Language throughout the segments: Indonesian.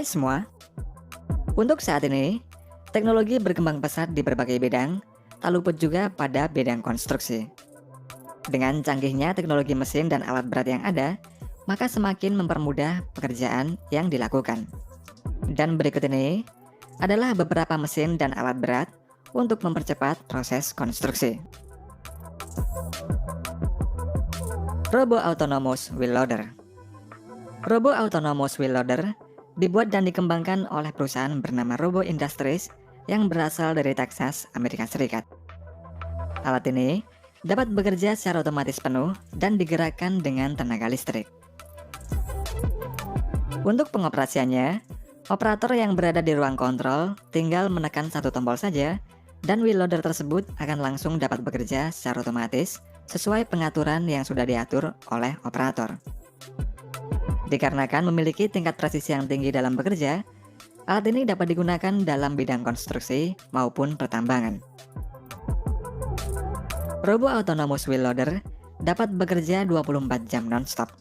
Hai semua, untuk saat ini, teknologi berkembang pesat di berbagai bidang, tak luput juga pada bidang konstruksi. Dengan canggihnya teknologi mesin dan alat berat yang ada, maka semakin mempermudah pekerjaan yang dilakukan. Dan berikut ini adalah beberapa mesin dan alat berat untuk mempercepat proses konstruksi. Robo Autonomous Wheel Loader. Robo Autonomous Wheel Loader dibuat dan dikembangkan oleh perusahaan bernama Robo Industries yang berasal dari Texas, Amerika Serikat. Alat ini dapat bekerja secara otomatis penuh dan digerakkan dengan tenaga listrik. Untuk pengoperasiannya, operator yang berada di ruang kontrol tinggal menekan satu tombol saja dan wheel loader tersebut akan langsung dapat bekerja secara otomatis sesuai pengaturan yang sudah diatur oleh operator. Dikarenakan memiliki tingkat presisi yang tinggi dalam bekerja, alat ini dapat digunakan dalam bidang konstruksi maupun pertambangan. Robo Autonomous Wheel Loader dapat bekerja 24 jam non-stop.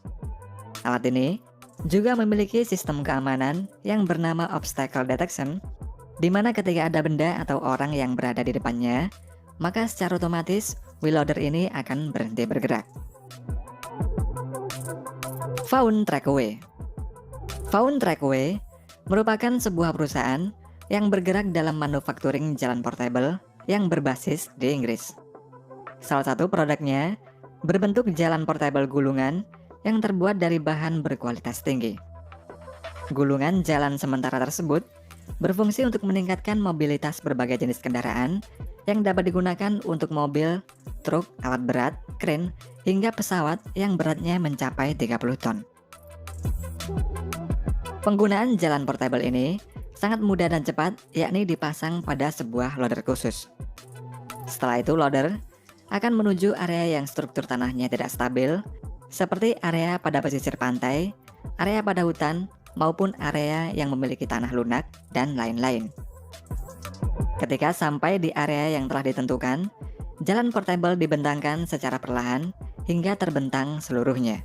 Alat ini juga memiliki sistem keamanan yang bernama Obstacle Detection, di mana ketika ada benda atau orang yang berada di depannya, maka secara otomatis wheel loader ini akan berhenti bergerak. Faun Trackway. Faun Trackway merupakan sebuah perusahaan yang bergerak dalam manufacturing jalan portable yang berbasis di Inggris. Salah satu produknya berbentuk jalan portable gulungan yang terbuat dari bahan berkualitas tinggi. Gulungan jalan sementara tersebut berfungsi untuk meningkatkan mobilitas berbagai jenis kendaraan yang dapat digunakan untuk mobil, truk, alat berat, kren, hingga pesawat yang beratnya mencapai 30 ton. Penggunaan jalan portable ini sangat mudah dan cepat, yakni dipasang pada sebuah loader khusus. Setelah itu loader akan menuju area yang struktur tanahnya tidak stabil, seperti area pada pesisir pantai, area pada hutan, maupun area yang memiliki tanah lunak, dan lain-lain. Ketika sampai di area yang telah ditentukan, jalan portable dibentangkan secara perlahan hingga terbentang seluruhnya.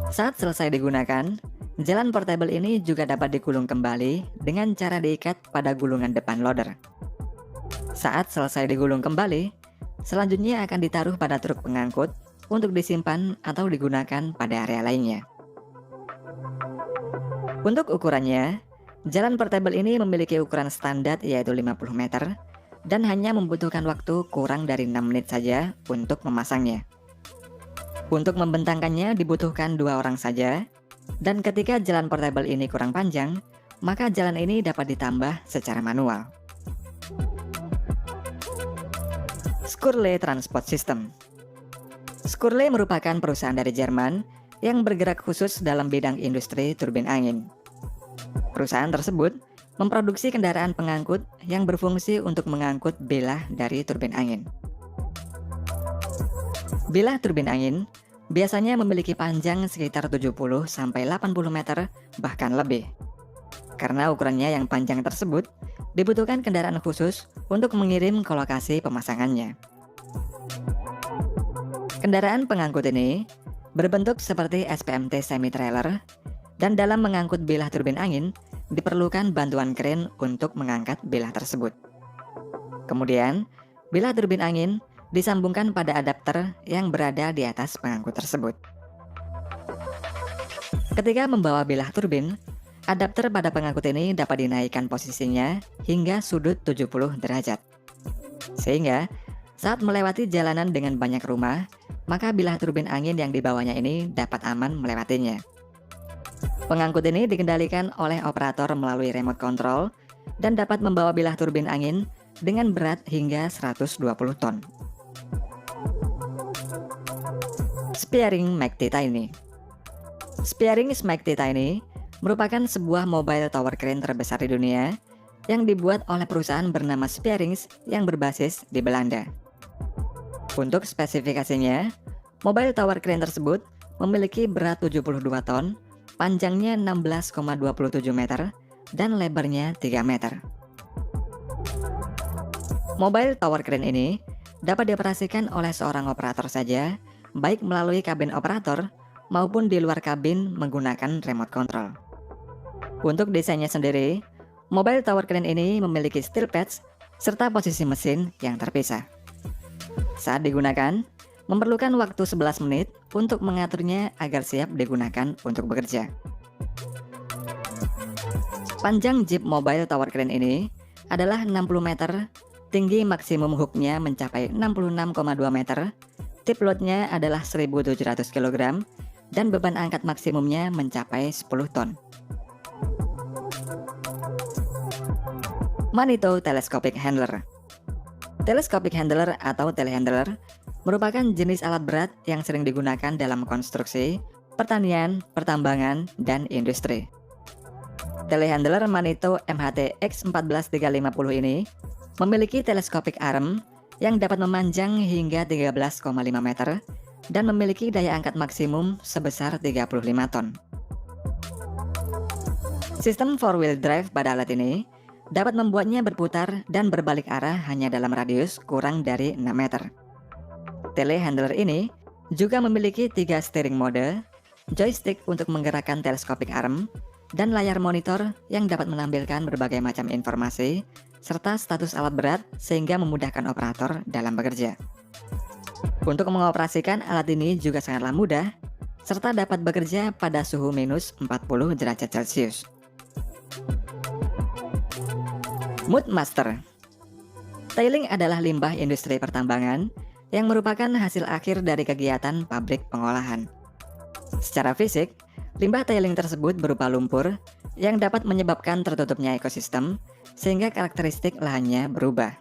Saat selesai digunakan, jalan portable ini juga dapat digulung kembali dengan cara diikat pada gulungan depan loader. Saat selesai digulung kembali, selanjutnya akan ditaruh pada truk pengangkut untuk disimpan atau digunakan pada area lainnya. Untuk ukurannya, jalan portable ini memiliki ukuran standar yaitu 50 meter dan hanya membutuhkan waktu kurang dari 6 menit saja untuk memasangnya. Untuk membentangkannya dibutuhkan 2 orang saja, dan ketika jalan portable ini kurang panjang, maka jalan ini dapat ditambah secara manual. Skurle Transport System. Skurle merupakan perusahaan dari Jerman yang bergerak khusus dalam bidang industri turbin angin. Perusahaan tersebut memproduksi kendaraan pengangkut yang berfungsi untuk mengangkut bilah dari turbin angin. Bilah turbin angin biasanya memiliki panjang sekitar 70-80 meter bahkan lebih. Karena ukurannya yang panjang tersebut, dibutuhkan kendaraan khusus untuk mengirim ke lokasi pemasangannya. Kendaraan pengangkut ini berbentuk seperti SPMT semi-trailer, dan dalam mengangkut bilah turbin angin, diperlukan bantuan kren untuk mengangkat bilah tersebut. Kemudian, bilah turbin angin disambungkan pada adapter yang berada di atas pengangkut tersebut. Ketika membawa bilah turbin, adapter pada pengangkut ini dapat dinaikkan posisinya hingga sudut 70 derajat. Sehingga, saat melewati jalanan dengan banyak rumah, maka bilah turbin angin yang dibawanya ini dapat aman melewatinya. Pengangkut ini dikendalikan oleh operator melalui remote control dan dapat membawa bilah turbin angin dengan berat hingga 120 ton. Spearing Mighty Tiny. Spearing Mighty Tiny merupakan sebuah mobile tower crane terbesar di dunia yang dibuat oleh perusahaan bernama Spearings yang berbasis di Belanda. Untuk spesifikasinya, mobile tower crane tersebut memiliki berat 72 ton, panjangnya 16,27 meter, dan lebarnya 3 meter. Mobile tower crane ini dapat dioperasikan oleh seorang operator saja, baik melalui kabin operator maupun di luar kabin menggunakan remote control. Untuk desainnya sendiri, mobile tower crane ini memiliki steel pads serta posisi mesin yang terpisah. Saat digunakan, memerlukan waktu 11 menit untuk mengaturnya agar siap digunakan untuk bekerja. Panjang Jeep Mobile Tower Crane ini adalah 60 meter, tinggi maksimum hooknya mencapai 66,2 meter, tip loadnya adalah 1.700 kg, dan beban angkat maksimumnya mencapai 10 ton. Manito Telescopic Handler. Telescopic handler atau telehandler merupakan jenis alat berat yang sering digunakan dalam konstruksi, pertanian, pertambangan, dan industri. Telehandler Manito MHT X14350 ini memiliki telescopic arm yang dapat memanjang hingga 13,5 meter dan memiliki daya angkat maksimum sebesar 35 ton. Sistem 4-wheel drive pada alat ini dapat membuatnya berputar dan berbalik arah hanya dalam radius kurang dari 6 meter. Telehandler ini juga memiliki 3 steering mode, joystick untuk menggerakkan telescopic arm, dan layar monitor yang dapat menampilkan berbagai macam informasi serta status alat berat sehingga memudahkan operator dalam bekerja. Untuk mengoperasikan alat ini juga sangatlah mudah serta dapat bekerja pada suhu minus 40 derajat Celcius. Mudmaster. Tailing adalah limbah industri pertambangan yang merupakan hasil akhir dari kegiatan pabrik pengolahan. Secara fisik, limbah tailing tersebut berupa lumpur yang dapat menyebabkan tertutupnya ekosistem sehingga karakteristik lahannya berubah.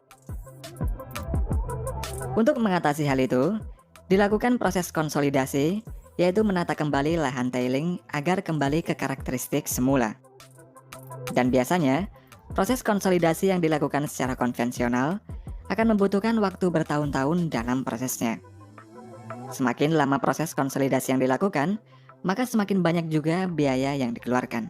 Untuk mengatasi hal itu, dilakukan proses konsolidasi, yaitu menata kembali lahan tailing agar kembali ke karakteristik semula. Dan biasanya, proses konsolidasi yang dilakukan secara konvensional akan membutuhkan waktu bertahun-tahun dalam prosesnya. Semakin lama proses konsolidasi yang dilakukan, maka semakin banyak juga biaya yang dikeluarkan.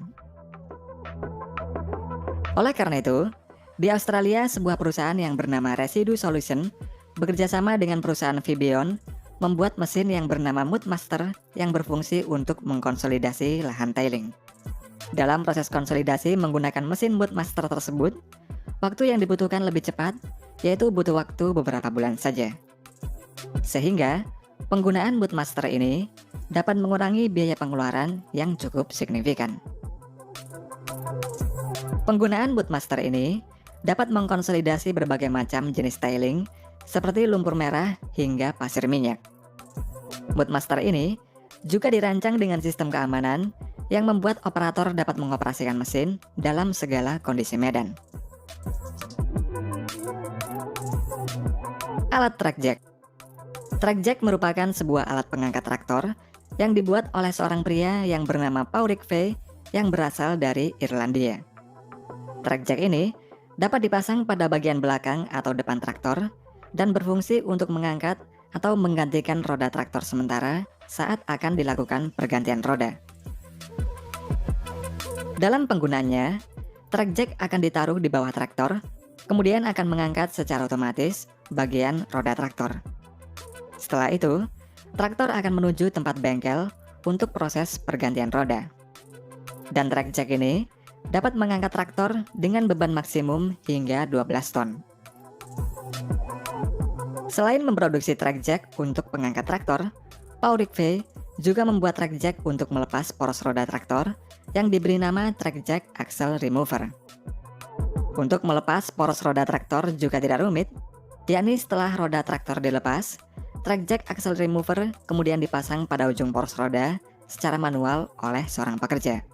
Oleh karena itu, di Australia sebuah perusahaan yang bernama Residue Solution bekerjasama dengan perusahaan Fibion membuat mesin yang bernama Mudmaster yang berfungsi untuk mengkonsolidasi lahan tailing. Dalam proses konsolidasi menggunakan mesin Mudmaster tersebut, waktu yang dibutuhkan lebih cepat, yaitu butuh waktu beberapa bulan saja. Sehingga, penggunaan Mudmaster ini dapat mengurangi biaya pengeluaran yang cukup signifikan. Penggunaan Mudmaster ini dapat mengkonsolidasi berbagai macam jenis tailing seperti lumpur merah hingga pasir minyak. Mudmaster ini juga dirancang dengan sistem keamanan yang membuat operator dapat mengoperasikan mesin dalam segala kondisi medan. Alat track jack. Track jack merupakan sebuah alat pengangkat traktor yang dibuat oleh seorang pria yang bernama Pauric Fay yang berasal dari Irlandia. Track jack ini dapat dipasang pada bagian belakang atau depan traktor dan berfungsi untuk mengangkat atau menggantikan roda traktor sementara saat akan dilakukan pergantian roda. Dalam penggunaannya, track jack akan ditaruh di bawah traktor, kemudian akan mengangkat secara otomatis bagian roda traktor. Setelah itu, traktor akan menuju tempat bengkel untuk proses pergantian roda. Dan track jack ini dapat mengangkat traktor dengan beban maksimum hingga 12 ton. Selain memproduksi track jack untuk pengangkat traktor, Pauric Fay juga membuat track jack untuk melepas poros roda traktor yang diberi nama track jack axle remover. Untuk melepas poros roda traktor juga tidak rumit, yakni setelah roda traktor dilepas, track jack axle remover kemudian dipasang pada ujung poros roda secara manual oleh seorang pekerja.